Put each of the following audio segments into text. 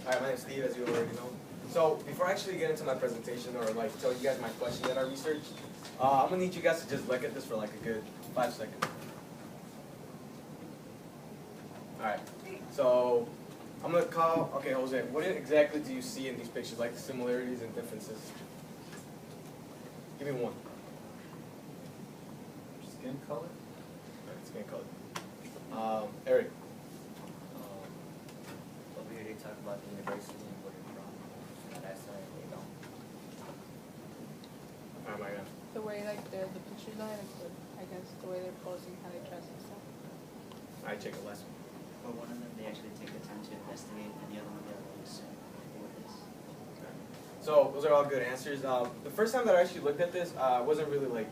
Hi, my name is Steve, as you already know. So before I actually get into my presentation or like tell you guys my question that I researched, I'm gonna need you guys to just look at this for like a good 5 seconds. All right. So I'm gonna call. Okay, Jose, what exactly do you see in these pictures? Like the similarities and differences? Give me one. Skin color? Right, skin color. Eric. Over here they talk about the university and where they're from. On that side they don't. All right, Maya. The way like the pictures are, like I guess the way they're posing, how they dress and stuff. All right, check the last one. For one of them, they actually take the time to investigate, and the other one, they're really assume what it is. Okay. So those are all good answers. The first time that I actually looked at this, I wasn't really like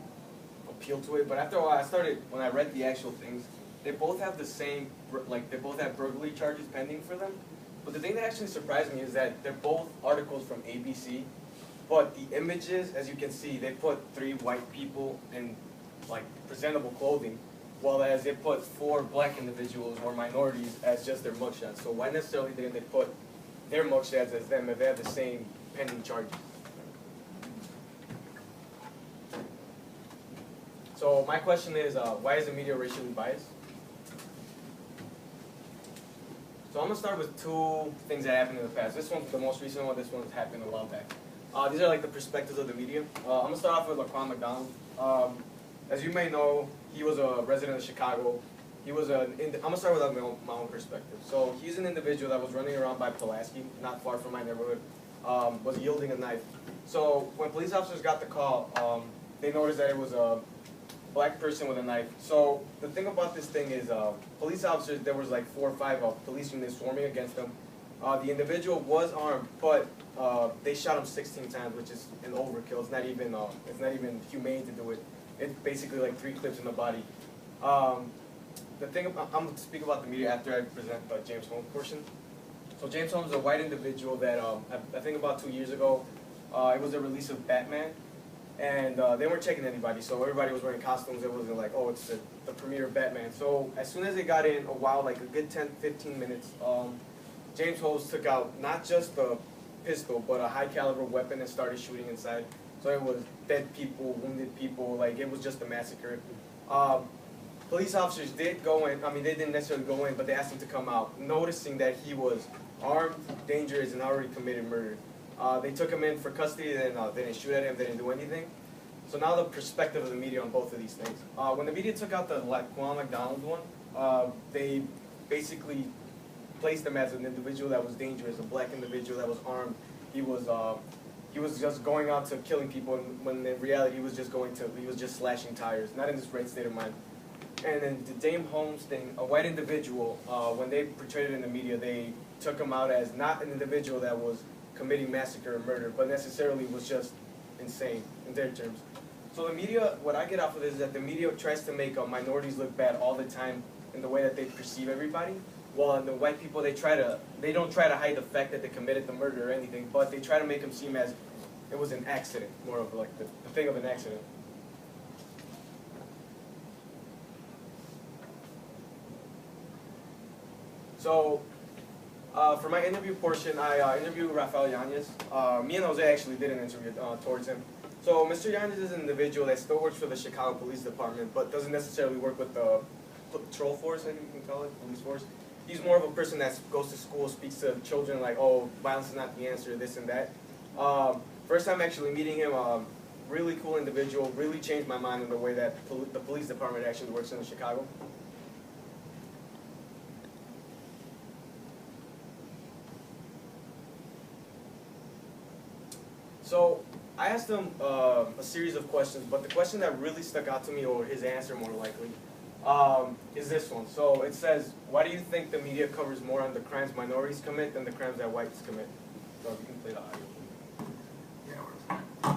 appealed to it, but after a while, when I read the actual things, they both have the same, like they both have burglary charges pending for them. But the thing that actually surprised me is that they're both articles from ABC, but the images, as you can see, they put 3 white people in like presentable clothing, while as they put 4 black individuals or minorities as just their mugshots. So why necessarily didn't they put their mugshots as them if they have the same pending charges? So my question is, why is the media racially biased? So I'm gonna start with 2 things that happened in the past. This one's the most recent one. This one's happened a while back. These are like the perspectives of the media. I'm gonna start off with Laquan McDonald. As you may know, he was a resident of Chicago. I'm gonna start with my own perspective. So he's an individual that was running around by Pulaski, not far from my neighborhood, was yielding a knife. So when police officers got the call, they noticed that it was a black person with a knife. So the thing about this thing is, police officers, there was like 4 or 5 police units swarming against them. The individual was armed, but they shot him 16 times, which is an overkill. It's not even humane to do it. It's basically like 3 clips in the body. The thing I'm going to speak about the media after I present the James Holmes portion. So James Holmes is a white individual that I think about 2 years ago, it was a release of Batman, and they weren't checking anybody, so everybody was wearing costumes. It wasn't like, oh, it's the premiere of Batman. So as soon as they got in, like a good 10, 15 minutes, James Holmes took out not just a pistol, but a high caliber weapon and started shooting inside. So it was dead people, wounded people, like it was just a massacre. Police officers did go in, they didn't necessarily go in, but they asked him to come out, noticing that he was armed, dangerous, and already committed murder. They took him in for custody, and they didn't shoot at him, they didn't do anything. So now the perspective of the media on both of these things. When the media took out the Laquan McDonald one, they basically placed him as an individual that was dangerous, a black individual that was armed. He was just going out to killing people, and when in reality he was just slashing tires, not in this great state of mind. And then the James Holmes thing, a white individual, when they portrayed it in the media, they took him out as not an individual that was committing massacre or murder, but necessarily was just insane in their terms. So the media, what I get off of this is that the media tries to make minorities look bad all the time in the way that they perceive everybody. While the white people, they don't try to hide the fact that they committed the murder or anything, but they try to make them seem as it was an accident, more of like the thing of an accident. So, for my interview portion, I interviewed Rafael Yanez. Me and Jose actually did an interview towards him. So, Mr. Yanez is an individual that still works for the Chicago Police Department, but doesn't necessarily work with the patrol force, I think you can call it, police force. He's more of a person that goes to school, speaks to children like, oh, violence is not the answer, this and that. First time actually meeting him, really cool individual, really changed my mind in the way that the police department actually works in Chicago. So I asked him a series of questions, but the question that really stuck out to me, or his answer more likely, is this one. So it says, why do you think the media covers more on the crimes minorities commit than the crimes that whites commit? So if you can play the audio. Yeah,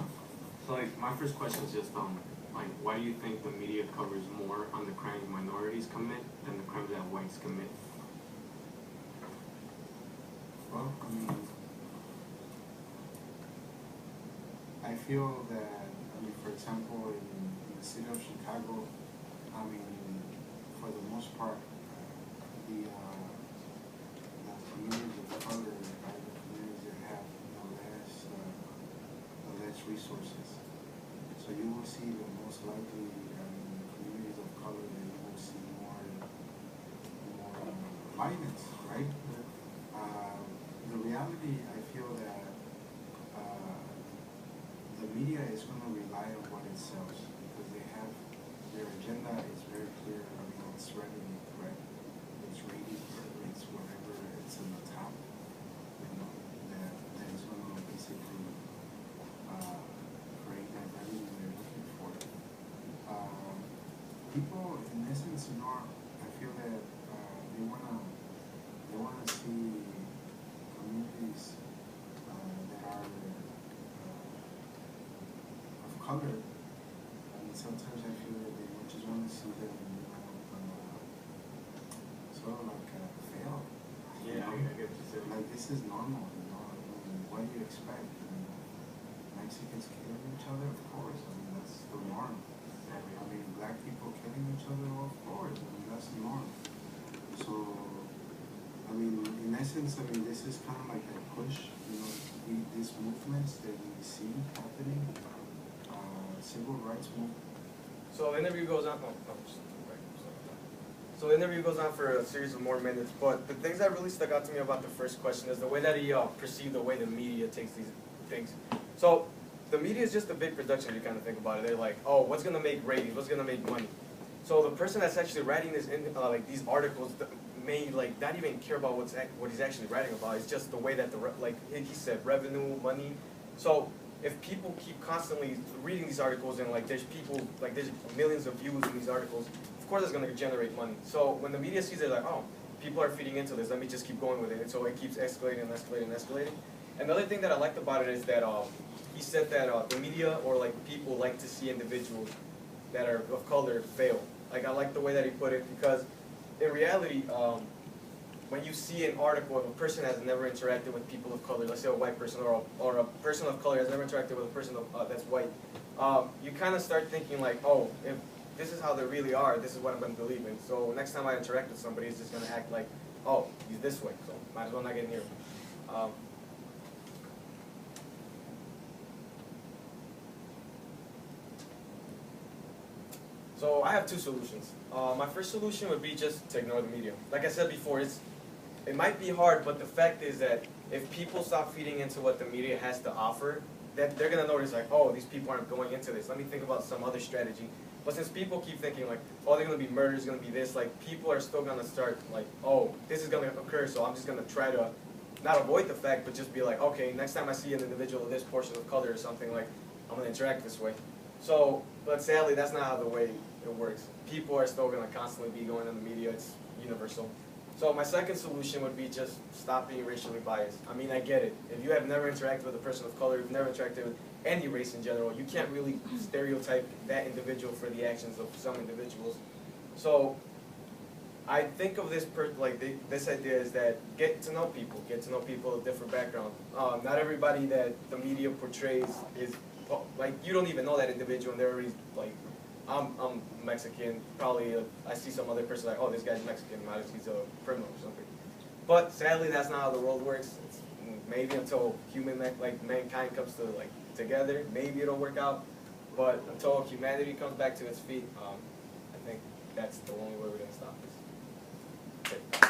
so like my first question is just like why do you think the media covers more on the crimes minorities commit than the crimes that whites commit? Well, I feel that, for example, in the city of Chicago, for the most part, the communities of color are violence, right? The reality, I feel that the media is going to rely on what it sells because they have their agenda is very clear. I mean, it's revenue, right? It's ratings, it's whatever, it's in the top, that is going to basically create that revenue they're looking for. People, in essence, I feel that they wanna see communities that are of color. I mean, sometimes I feel that they just want to see them, sort of like fail. Yeah, I get what you're saying. Like this is normal, I mean, what do you expect? Mexicans killing each other, of course. I mean, that's the norm. I mean, black people killing each other, of course. I mean, that's the norm. So, I mean, in essence, I mean, this is kind of like a push, these movements that we see happening, civil rights movement. So the interview goes on. So the interview goes on for a series of more minutes. But the things that really stuck out to me about the first question is the way that he perceived the way the media takes these things. So the media is just a big production. You kind of think about it. They're like, oh, what's gonna make ratings? What's gonna make money? So the person that's actually writing this, like these articles, may like not even care about what he's actually writing about. It's just the way that like he said, revenue, money. So if people keep constantly reading these articles and like there's millions of views in these articles, of course it's gonna generate money. So when the media sees it, like, oh, people are feeding into this, let me just keep going with it. And so it keeps escalating and escalating and escalating. And the other thing that I liked about it is that he said that the media or like people like to see individuals that are of color fail. Like I like the way that he put it because in reality, when you see an article of a person has never interacted with people of color, let's say a white person or a person of color has never interacted with a person that's white, you kind of start thinking like, oh, if this is how they really are, this is what I'm going to believe in. So next time I interact with somebody, it's just going to act like, oh, he's this way, so might as well not get near him. So I have two solutions. My first solution would be just to ignore the media. Like I said before, it might be hard, but the fact is that if people stop feeding into what the media has to offer, that they're gonna notice like, oh, these people aren't going into this. Let me think about some other strategy. But since people keep thinking like, oh, they're gonna be murder, it's gonna be this, like people are still gonna start like, oh, this is gonna occur, so I'm just gonna try to not avoid the fact, but just be like, okay, next time I see an individual of this portion of color or something, like I'm gonna interact this way. So, but sadly, that's not how the way it works. People are still going to constantly be going in the media. It's universal. So my second solution would be just stop being racially biased. I mean, I get it. If you have never interacted with a person of color, you've never interacted with any race in general, you can't really stereotype that individual for the actions of some individuals. So I think of this this idea is that get to know people of different backgrounds. Not everybody that the media portrays is like, you don't even know that individual and they're already like, I'm Mexican, probably I see some other person like, oh, this guy's Mexican, he's a criminal or something. But sadly, that's not how the world works. It's maybe until mankind comes to together, maybe it'll work out. But until humanity comes back to its feet, I think that's the only way we're gonna stop this. Okay.